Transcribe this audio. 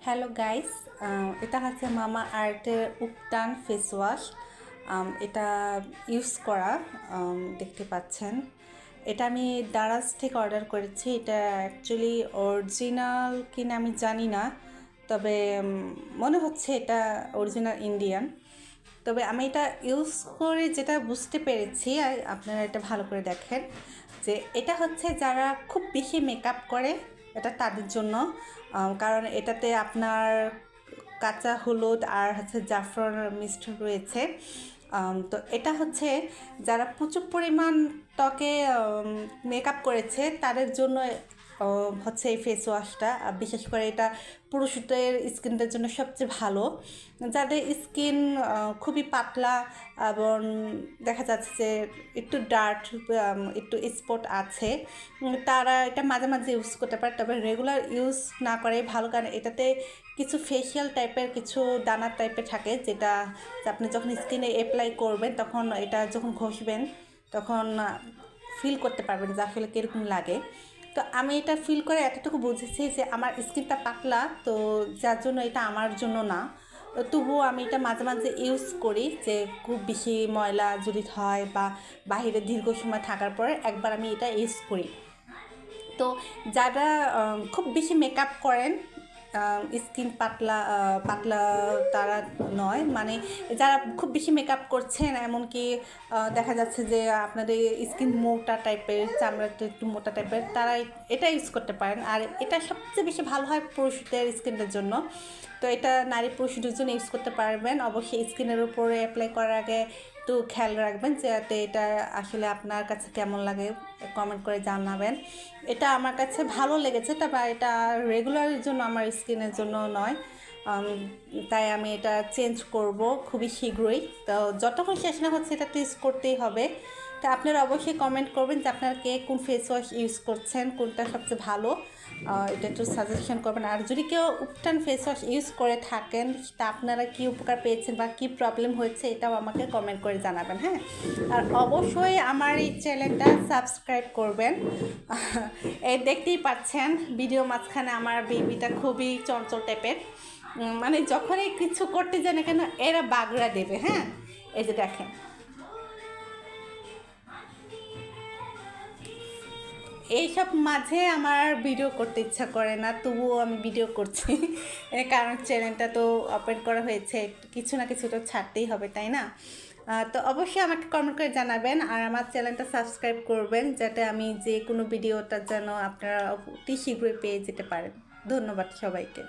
Hello guys, এটা হচ্ছে মামা আর্থের উপটান ফেস ওয়াশ। এটা ইউজ করা দেখতে পাচ্ছেন। এটা আমি দারাজ থেকে অর্ডার করেছি। এটা অ্যাকচুয়ালি অরিজিনাল কিনা আমি জানি না, তবে মনে হচ্ছে এটা অরিজিনাল ইন্ডিয়ান। তবে আমি এটা ইউজ করে যেটা বুঝতে পেরেছি, আর আপনারা এটা ভালো করে দেখেন, যে এটা হচ্ছে যারা খুব বেশি মেকআপ করে এটা তাদের জন্য। কারণ এটাতে আপনার কাঁচা হলুদ আর হচ্ছে জাফরান মিষ্ট রয়েছে। তো এটা হচ্ছে যারা প্রচুর পরিমাণ ত্বকে মেকআপ করেছে তাদের জন্য হচ্ছে এই ফেস ওয়াশটা। বিশেষ করে এটা পুরুষদের স্কিনদের জন্য সবচেয়ে ভালো। যাদের স্কিন খুবই পাতলা এবং দেখা যাচ্ছে যে একটু ডার্ক, একটু স্পট আছে, তারা এটা মাঝে মাঝে ইউজ করতে পারে, তবে রেগুলার ইউজ না করে ভালো। কারণ এটাতে কিছু ফেশিয়াল টাইপের কিছু দানার টাইপের থাকে, যেটা আপনি যখন স্কিনে অ্যাপ্লাই করবেন তখন এটা যখন ঘষবেন তখন ফিল করতে পারবেন যে আসলে কীরকম লাগে। তো আমি এটা ফিল করে এতটুকু বুঝেছি যে আমার স্কিনটা পাতলা, তো যার জন্য এটা আমার জন্য না। তবুও আমি এটা মাঝে মাঝে ইউজ করি, যে খুব বেশি ময়লা যদি হয় বা বাহিরে দীর্ঘ সময় থাকার পরে একবার আমি এটা ইউজ করি। তো যারা খুব বেশি মেকআপ করেন, স্কিন পাতলা পাতলা তারা নয়, মানে যারা খুব বেশি মেকআপ করছেন, এমনকি দেখা যাচ্ছে যে আপনাদের স্কিন মোটা টাইপের, চামড়াটা একটু মোটা টাইপের, তারা এটা ইউজ করতে পারেন। আর এটা সবচেয়ে বেশি ভালো হয় পুরুষদের স্কিনের জন্য। তো এটা নারী পুরুষ দুজন ইউজ করতে পারবেন। অবশ্যই স্কিনের উপরে অ্যাপ্লাই করার আগে একটু খেয়াল রাখবেন যাতে এটা আসলে আপনার কাছে কেমন লাগে, কমেন্ট করে জানাবেন। এটা আমার কাছে ভালো লেগেছে, তবে এটা রেগুলারের জন্য আমার স্কিনের জন্য নয়। তাই আমি এটা চেঞ্জ করব খুবই শীঘ্রই। তো যতক্ষণ শেষ না হচ্ছে এটা তো ইউজ করতেই হবে। তা আপনারা অবশ্যই কমেন্ট করবেন যে আপনারা কে কোন ফেস ওয়াশ ইউজ করছেন, কোনটা সবচেয়ে ভালো, এটা একটু সাজেশন করবেন। আর যদি কেউ উপটান ফেস ওয়াশ ইউজ করে থাকেন, তা আপনারা কী উপকার পেয়েছেন বা কী প্রবলেম হয়েছে এটাও আমাকে কমেন্ট করে জানাবেন। হ্যাঁ, আর অবশ্যই আমার এই চ্যানেলটা সাবস্ক্রাইব করবেন। এই দেখতেই পাচ্ছেন ভিডিও মাঝখানে আমার বেবিটা খুবই চঞ্চল টাইপের, মানে যখনই কিছু করতে যায় না কেন এরা বাগড়া দেবে। হ্যাঁ, এই যে দেখেন, এইসব মাঝে আমার ভিডিও করতে ইচ্ছা করে না, তবুও আমি ভিডিও করছি। কারণ চ্যানেলটা তো ওপেন করা হয়েছে, কিছু না কিছু তো ছাড়তেই হবে, তাই না? তো অবশ্যই আমাকে কমেন্ট করে জানাবেন, আর আমার চ্যানেলটা সাবস্ক্রাইব করবেন যাতে আমি যে কোনো ভিডিওটা যেন আপনারা অতি শীঘ্রই পেয়ে যেতে পারেন। ধন্যবাদ সবাইকে।